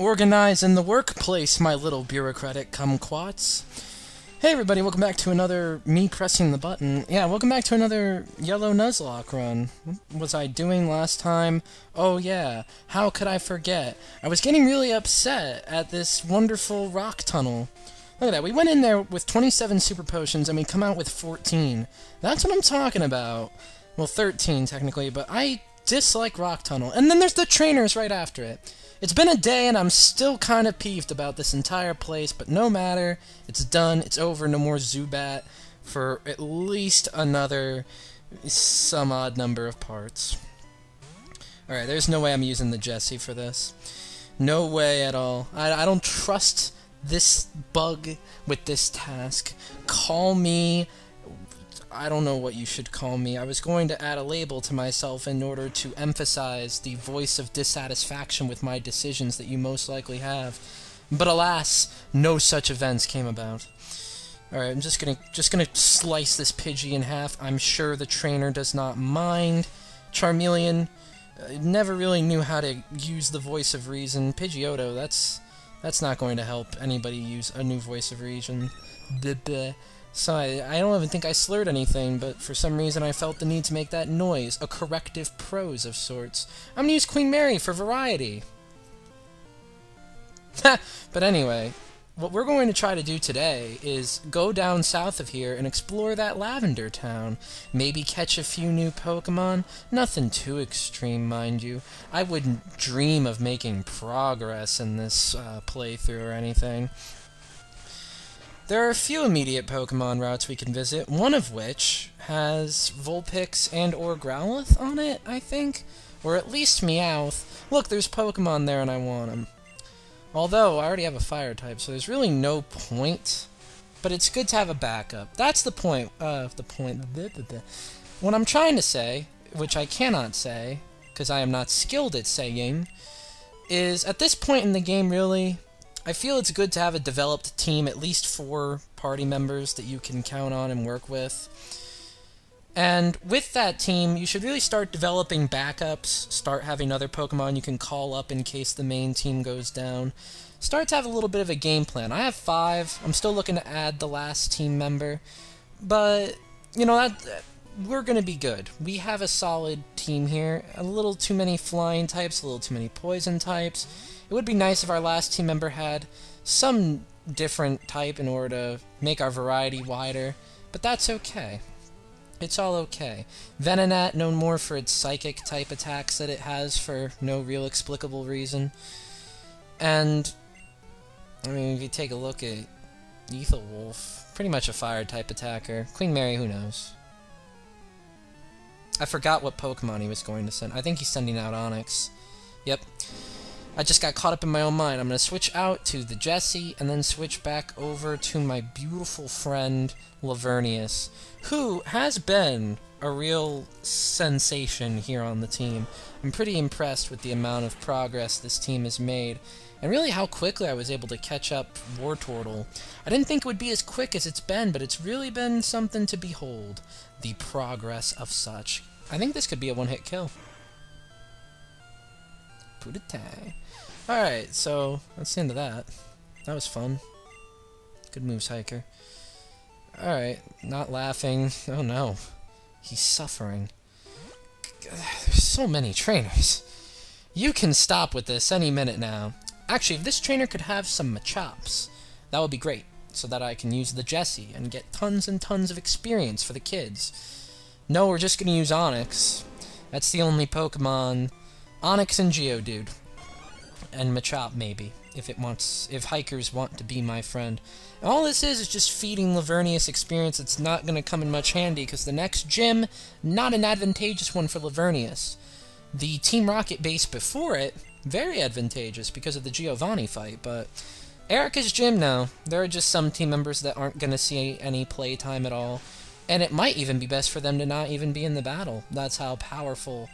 Organize in the workplace, my little bureaucratic kumquats. Hey everybody, welcome back to another me pressing the button. Yeah, welcome back to another yellow Nuzlocke run. What was I doing last time? Oh yeah, how could I forget? I was getting really upset at this wonderful rock tunnel. Look at that, we went in there with 27 super potions and we come out with 14. That's what I'm talking about. Well, 13 technically, but I dislike rock tunnel. And then there's the trainers right after it. It's been a day and I'm still kind of peeved about this entire place, but no matter. It's done, it's over, no more Zubat for at least another some odd number of parts. Alright, there's no way I'm using the Jessie for this. No way at all. I don't trust this bug with this task. Call me... I don't know what you should call me. I was going to add a label to myself in order to emphasize the voice of dissatisfaction with my decisions that you most likely have. But alas, no such events came about. Alright, I'm just gonna slice this Pidgey in half. I'm sure the trainer does not mind. Charmeleon never really knew how to use the voice of reason. Pidgeotto, that's not going to help anybody use a new voice of reason. Bleh. So I don't even think I slurred anything, but for some reason I felt the need to make that noise, a corrective prose of sorts. I'm gonna use Queen Mary for variety. But anyway, what we're going to try to do today is go down south of here and explore that Lavender Town. Maybe catch a few new Pokémon. Nothing too extreme, mind you. I wouldn't dream of making progress in this playthrough or anything. There are a few immediate Pokemon routes we can visit, one of which has Vulpix and or Growlithe on it, I think? Or at least Meowth. Look, there's Pokemon there and I want them. Although, I already have a Fire type, so there's really no point. But it's good to have a backup. That's the point. What I'm trying to say, which I cannot say, because I am not skilled at saying, is at this point in the game, really... I feel it's good to have a developed team, at least 4 party members that you can count on and work with. And with that team, you should really start developing backups, start having other Pokemon you can call up in case the main team goes down. Start to have a little bit of a game plan. I have 5, I'm still looking to add the last team member, but, you know, we're going to be good. We have a solid team here, a little too many flying types, a little too many poison types. It would be nice if our last team member had some different type in order to make our variety wider, but that's okay. It's all okay. Venonat, known more for its psychic type attacks that it has for no real explicable reason. And, I mean, if you take a look at Ethelwolf, pretty much a fire type attacker. Queen Mary, who knows? I forgot what Pokemon he was going to send. I think he's sending out Onix. Yep. I just got caught up in my own mind. I'm going to switch out to the Jessie, and then switch back over to my beautiful friend, Lavernius, who has been a real sensation here on the team. I'm pretty impressed with the amount of progress this team has made, and really how quickly I was able to catch up Wartortle. I didn't think it would be as quick as it's been, but it's really been something to behold, the progress of such. I think this could be a one-hit kill. Pudetai. Alright, so that's the end of that. That was fun. Good moves, Hiker. Alright, not laughing. Oh no. He's suffering. There's so many trainers. You can stop with this any minute now. Actually, if this trainer could have some Machops, that would be great, so that I can use the Jessie and get tons and tons of experience for the kids. No, we're just gonna use Onix. That's the only Pokemon... Onix and Geodude. And Machop, maybe, if hikers want to be my friend. And all this is just feeding Lavernius experience. It's not going to come in much handy, because the next gym, not an advantageous one for Lavernius. The Team Rocket base before it, very advantageous because of the Giovanni fight, but Erica's gym now, there are just some team members that aren't going to see any playtime at all, and it might even be best for them to not even be in the battle. That's how powerful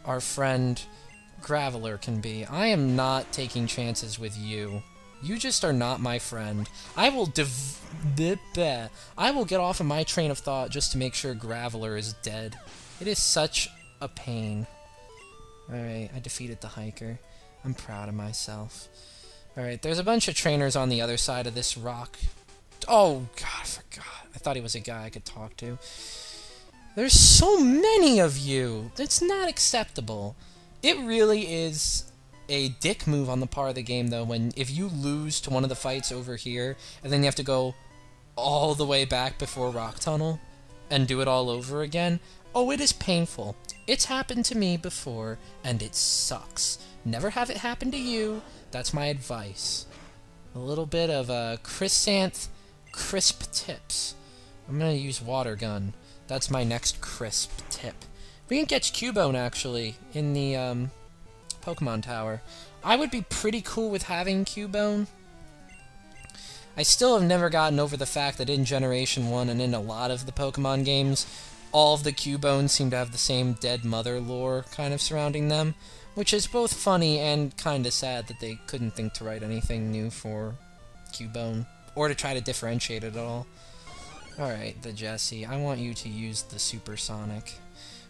our friend Graveler can be. I am not taking chances with you. You just are not my friend. I will get off of my train of thought just to make sure Graveler is dead. It is such a pain. Alright, I defeated the hiker. I'm proud of myself. Alright, there's a bunch of trainers on the other side of this rock. Oh, God, I forgot. I thought he was a guy I could talk to. There's so many of you! That's not acceptable. It really is a dick move on the part of the game, though, if you lose to one of the fights over here, and then you have to go all the way back before Rock Tunnel and do it all over again. Oh, it is painful. It's happened to me before, and it sucks. Never have it happen to you. That's my advice. A little bit of Chrysanth crisp tips. I'm gonna use water gun. That's my next crisp tip. We can catch Cubone, actually, in the Pokemon Tower. I would be pretty cool with having Cubone. I still have never gotten over the fact that in Generation 1 and in a lot of the Pokemon games, all of the Cubones seem to have the same dead mother lore kind of surrounding them, which is both funny and kind of sad that they couldn't think to write anything new for Cubone, or to try to differentiate it at all. Alright, the Jessie, I want you to use the Supersonic.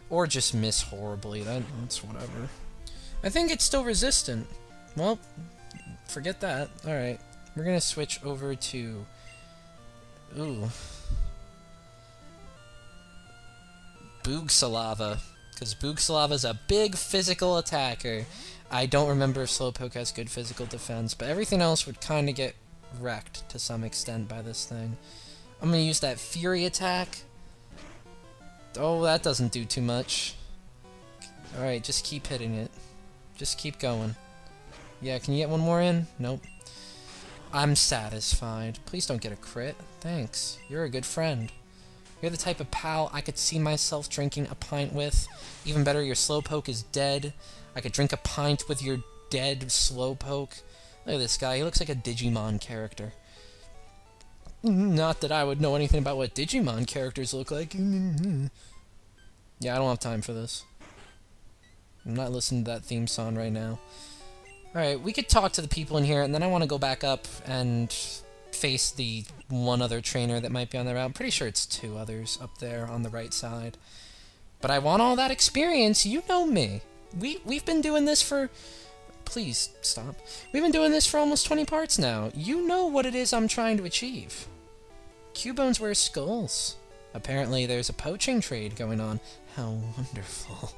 Or just miss horribly, that's whatever. I think it's still resistant. Well, forget that. Alright, we're gonna switch over to... Ooh. Boogsalava, because Boogsalava's a big physical attacker. I don't remember if Slowpoke has good physical defense, but everything else would kind of get wrecked to some extent by this thing. I'm going to use that Fury attack. Oh, that doesn't do too much. Alright, just keep hitting it. Just keep going. Yeah, can you get one more in? Nope. I'm satisfied. Please don't get a crit. Thanks. You're a good friend. You're the type of pal I could see myself drinking a pint with. Even better, your Slowpoke is dead. I could drink a pint with your dead Slowpoke. Look at this guy. He looks like a Digimon character. Not that I would know anything about what Digimon characters look like. Yeah, I don't have time for this. I'm not listening to that theme song right now. Alright, we could talk to the people in here, and then I want to go back up and face the one other trainer that might be on the route. I'm pretty sure it's two others up there on the right side. But I want all that experience. You know me. We've been doing this for... Please, stop. We've been doing this for almost 20 parts now. You know what it is I'm trying to achieve. Cubones wear skulls. Apparently there's a poaching trade going on. How wonderful.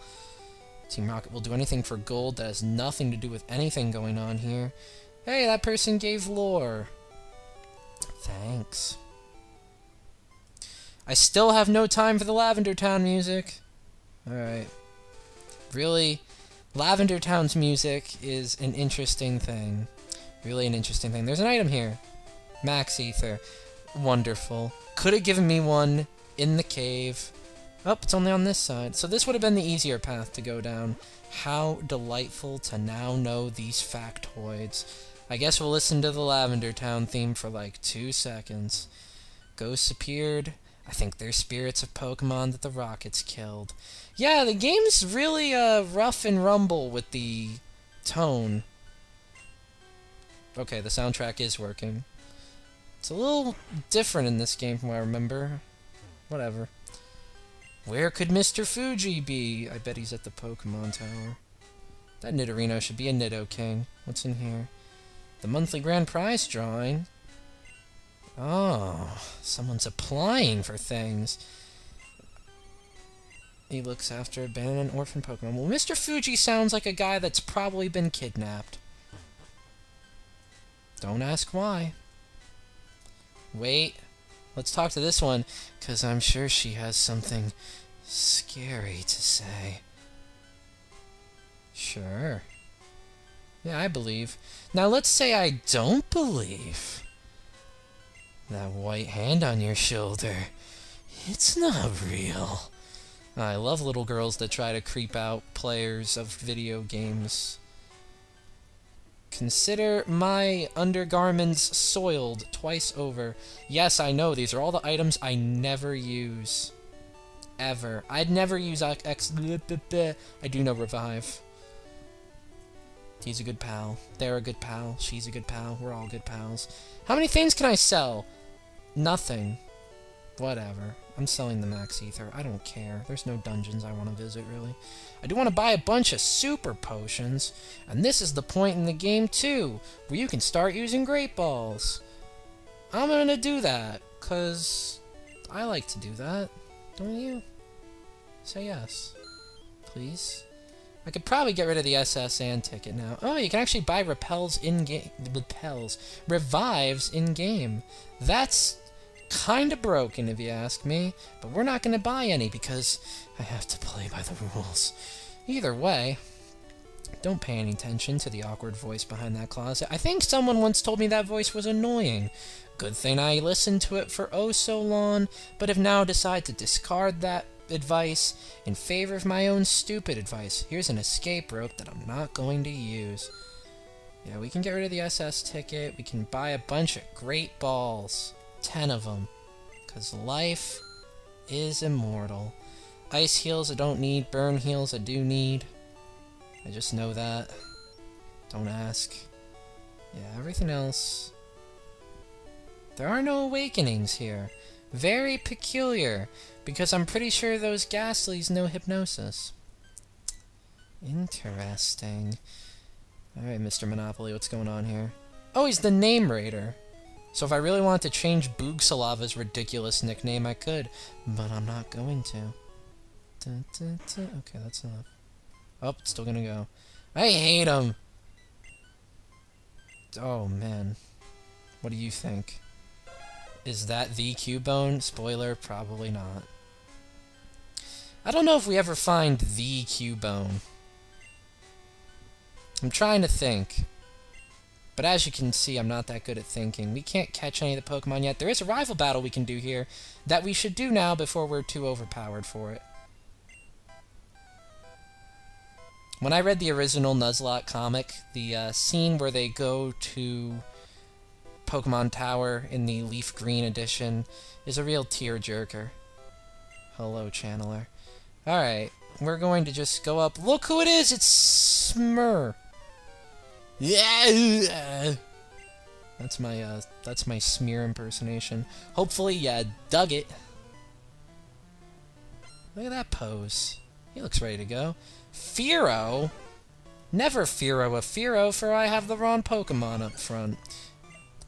Team Rocket will do anything for gold that has nothing to do with anything going on here. Hey, that person gave lore. Thanks. I still have no time for the Lavender Town music. Alright. Really, Lavender Town's music is an interesting thing. Really an interesting thing. There's an item here. Max Ether. Wonderful. Could have given me one in the cave. Oh, it's only on this side. So this would have been the easier path to go down. How delightful to now know these factoids. I guess we'll listen to the Lavender Town theme for like 2 seconds. Ghosts appeared. I think they're spirits of Pokemon that the Rockets killed. Yeah, the game's really rough and rumble with the tone. Okay, the soundtrack is working. It's a little different in this game from what I remember. Whatever. Where could Mr. Fuji be? I bet he's at the Pokemon Tower. That Nidorino should be a Nidoking. What's in here? The monthly grand prize drawing. Oh, someone's applying for things. He looks after abandoned orphan Pokemon. Well, Mr. Fuji sounds like a guy that's probably been kidnapped. Don't ask why. Wait, let's talk to this one, because I'm sure she has something scary to say. Sure. Yeah, I believe. Now let's say I don't believe. That white hand on your shoulder, it's not real. I love little girls that try to creep out players of video games. Consider my undergarments soiled twice over. Yes, I know, these are all the items I never use. Ever. I'd never use X... I do know Revive. He's a good pal. They're a good pal. She's a good pal. We're all good pals. How many things can I sell? Nothing. Whatever. I'm selling the max ether. I don't care. There's no dungeons I want to visit, really. I do want to buy a bunch of super potions, and this is the point in the game, too, where you can start using Great Balls. I'm gonna do that, because I like to do that. Don't you? Say yes. Please? I could probably get rid of the SS and ticket now. Oh, you can actually buy repels in-game. Revives in-game. That's kinda broken, if you ask me. But we're not gonna buy any, because I have to play by the rules. Either way, don't pay any attention to the awkward voice behind that closet. I think someone once told me that voice was annoying. Good thing I listened to it for oh so long, but have now decided to discard that advice in favor of my own stupid advice. Here's an escape rope that I'm not going to use. Yeah, we can get rid of the SS ticket. We can buy a bunch of Great Balls. 10 of them. Because life is immortal. Ice heals I don't need. Burn heals I do need. I just know that. Don't ask. Yeah, everything else. There are no awakenings here. Very peculiar, because I'm pretty sure those Ghastlies know hypnosis. Interesting. Alright, Mr. Monopoly, what's going on here? Oh, he's the name raider. So if I really wanted to change Boogsalava's ridiculous nickname, I could, but I'm not going to. Dun, dun, dun. Okay, that's enough. Oh, it's still gonna go. I hate him! Oh, man. What do you think? Is that the Cubone? Spoiler, probably not. I don't know if we ever find the Cubone. I'm trying to think. But as you can see, I'm not that good at thinking. We can't catch any of the Pokemon yet. There is a rival battle we can do here that we should do now before we're too overpowered for it. When I read the original Nuzlocke comic, the scene where they go to Pokemon Tower in the Leaf Green edition is a real tearjerker. Hello, Channeler. Alright, we're going to just go up. Look who it is! It's Smur! Yeah! That's my smear impersonation. Hopefully you dug it. Look at that pose. He looks ready to go. Fearow? Never Fearow a Fearow, for I have the wrong Pokemon up front.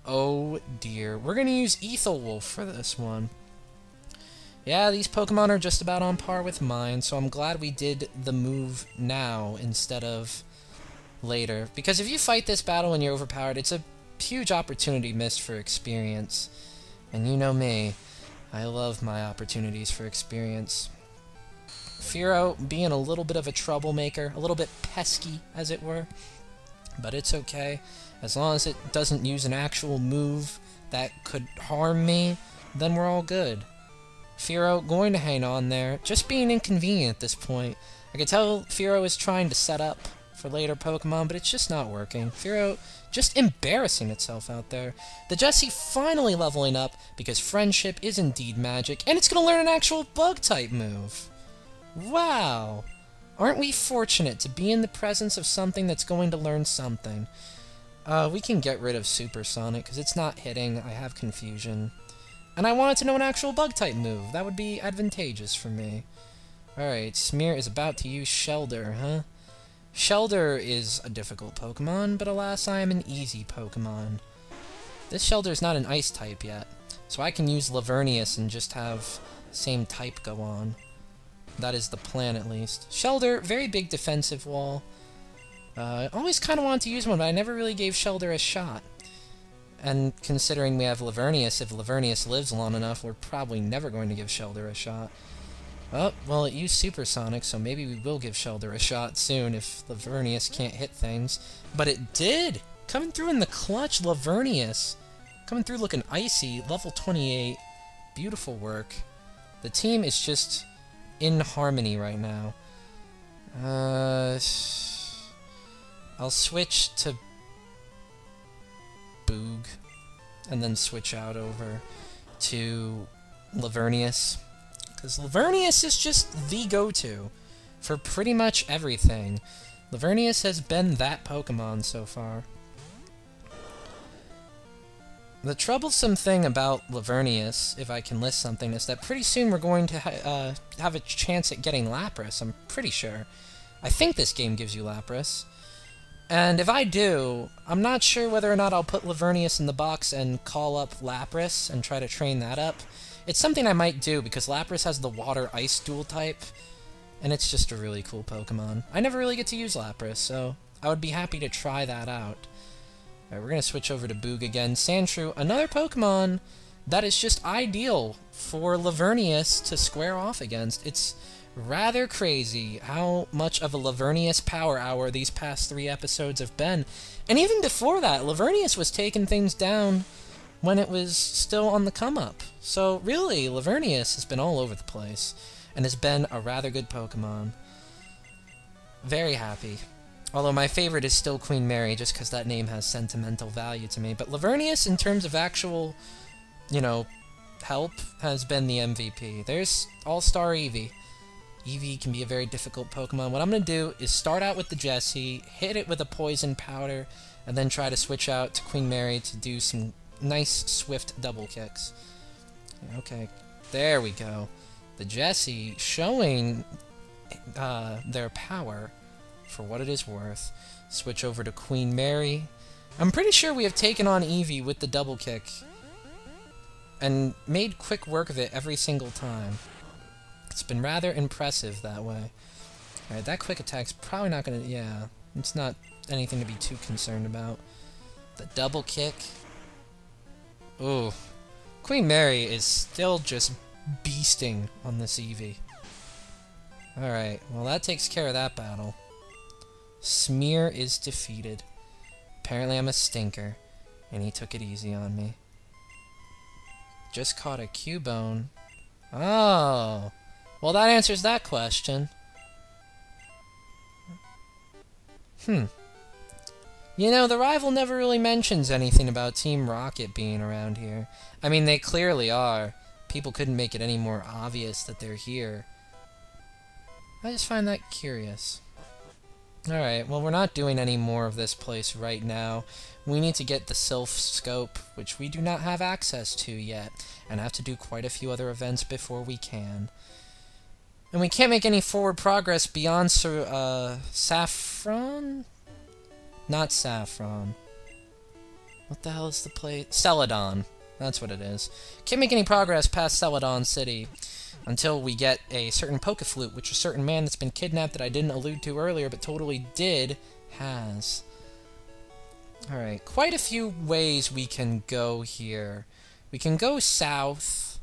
Oh dear. We're gonna use Ethelwolf for this one. Yeah, these Pokemon are just about on par with mine, so I'm glad we did the move now instead of later. Because if you fight this battle and you're overpowered, it's a huge opportunity missed for experience. And you know me, I love my opportunities for experience. Fearow being a little bit of a troublemaker, a little bit pesky, as it were. But it's okay. As long as it doesn't use an actual move that could harm me, then we're all good. Fearow going to hang on there, just being inconvenient at this point. I can tell Fearow is trying to set up for later Pokemon, but it's just not working. Fearow just embarrassing itself out there. The Jessie finally leveling up, because friendship is indeed magic, and it's going to learn an actual Bug-type move. Wow! Aren't we fortunate to be in the presence of something that's going to learn something? We can get rid of Supersonic, because it's not hitting. I have confusion. And I wanted to know an actual Bug-type move. That would be advantageous for me. Alright, Smear is about to use Shelder, huh? Shelder is a difficult Pokemon, but alas, I am an easy Pokemon. This Shelder is not an Ice type yet, so I can use Lavernius and just have same type go on. That is the plan, at least. Shelder, very big defensive wall. I always kind of wanted to use one, but I never really gave Shelder a shot. And considering we have Lavernius, if Lavernius lives long enough, we're probably never going to give Shelder a shot. Oh, well, it used Supersonic, so maybe we will give Shelder a shot soon if Lavernius can't hit things. But it did! Coming through in the clutch, Lavernius. Coming through looking icy, level 28. Beautiful work. The team is just in harmony right now. I'll switch to Boog, and then switch out over to Lavernius. Because Lavernius is just the go-to for pretty much everything. Lavernius has been that Pokemon so far. The troublesome thing about Lavernius, if I can list something, is that pretty soon we're going to have a chance at getting Lapras, I'm pretty sure. I think this game gives you Lapras. And if I do, I'm not sure whether or not I'll put Lavernius in the box and call up Lapras and try to train that up. It's something I might do, because Lapras has the Water-Ice dual type, and it's just a really cool Pokemon. I never really get to use Lapras, so I would be happy to try that out. Alright, we're going to switch over to Boog again. Sandshrew, another Pokemon that is just ideal for Lavernius to square off against. It's rather crazy how much of a Lavernius power hour these past 3 episodes have been. And even before that, Lavernius was taking things down when it was still on the come-up. So really, Lavernius has been all over the place, and has been a rather good Pokemon. Very happy. Although my favorite is still Queen Mary, just because that name has sentimental value to me. But Lavernius, in terms of actual, you know, help, has been the MVP. There's All-Star Eevee. Eevee can be a very difficult Pokemon. What I'm going to do is start out with the Jessie, hit it with a Poison Powder, and then try to switch out to Queen Mary to do some nice, swift double kicks. Okay, there we go. The Jessie showing their power for what it is worth. Switch over to Queen Mary. I'm pretty sure we have taken on Eevee with the double kick and made quick work of it every single time. It's been rather impressive that way. Alright, that quick attack's probably not gonna... yeah, it's not anything to be too concerned about. The double kick. Ooh. Queen Mary is still just beasting on this Eevee. Alright, well that takes care of that battle. Smear is defeated. Apparently I'm a stinker, and he took it easy on me. Just caught a Cubone. Oh! Well, that answers that question. You know, the rival never really mentions anything about Team Rocket being around here. I mean, they clearly are. People couldn't make it any more obvious that they're here. I just find that curious. Alright, well, we're not doing any more of this place right now. We need to get the Sylph Scope, which we do not have access to yet, and have to do quite a few other events before we can. And we can't make any forward progress beyond Saffron? Not Saffron. What the hell is the place? Celadon. That's what it is. Can't make any progress past Celadon City until we get a certain Pokeflute, which a certain man that's been kidnapped that I didn't allude to earlier, but totally did, has. Alright, quite a few ways we can go here. We can go south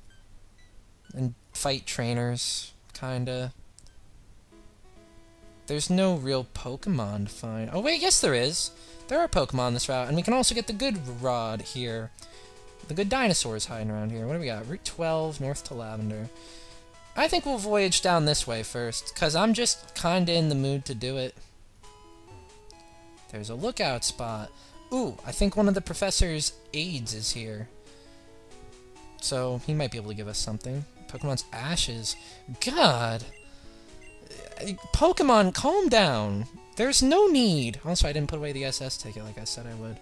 and fight trainers, kinda. There's no real Pokemon to find. Oh wait, yes there is! There are Pokemon this route, and we can also get the good Rod here. The good dinosaurs hiding around here. What do we got? Route 12, north to Lavender. I think we'll voyage down this way first, because I'm just kinda in the mood to do it. There's a lookout spot. Ooh, I think one of the professor's aides is here. So, he might be able to give us something. Pokemon's Ashes. God! Pokemon, calm down! There's no need! Also, I didn't put away the SS ticket like I said I would.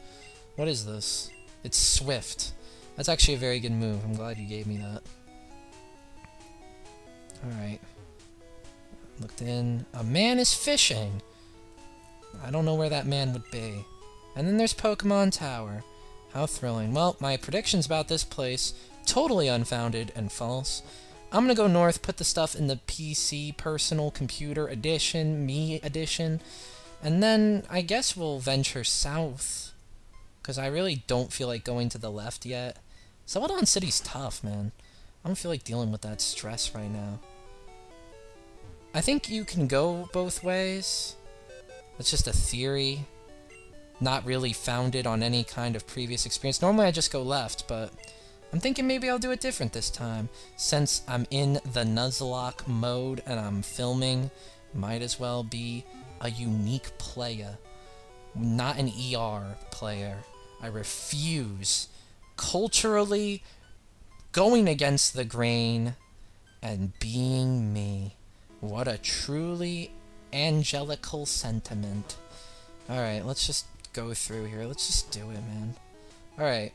What is this? It's Swift. That's actually a very good move. I'm glad you gave me that. Alright. Looked in. A man is fishing! I don't know where that man would be. And then there's Pokemon Tower. How thrilling. Well, my predictions about this place, totally unfounded and false. I'm gonna go north, put the stuff in the PC Personal Computer Edition, Me Edition, and then I guess we'll venture south. Because I really don't feel like going to the left yet. Celadon City's tough, man. I don't feel like dealing with that stress right now. I think you can go both ways. That's just a theory. Not really founded on any kind of previous experience. Normally I just go left, but I'm thinking maybe I'll do it different this time. Since I'm in the Nuzlocke mode and I'm filming, might as well be a unique player. Not an ER player. I refuse. Culturally going against the grain and being me. What a truly angelical sentiment. Alright, let's just go through here. Let's just do it, man. Alright.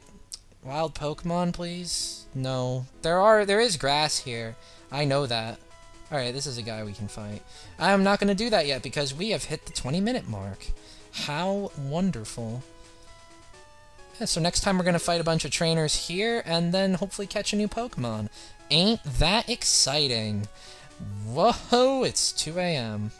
Wild Pokemon, please? No. There is grass here. I know that. Alright, this is a guy we can fight. I'm not going to do that yet because we have hit the 20-minute mark. How wonderful. Yeah, so next time we're going to fight a bunch of trainers here and then hopefully catch a new Pokemon. Ain't that exciting? Whoa, it's 2 a.m.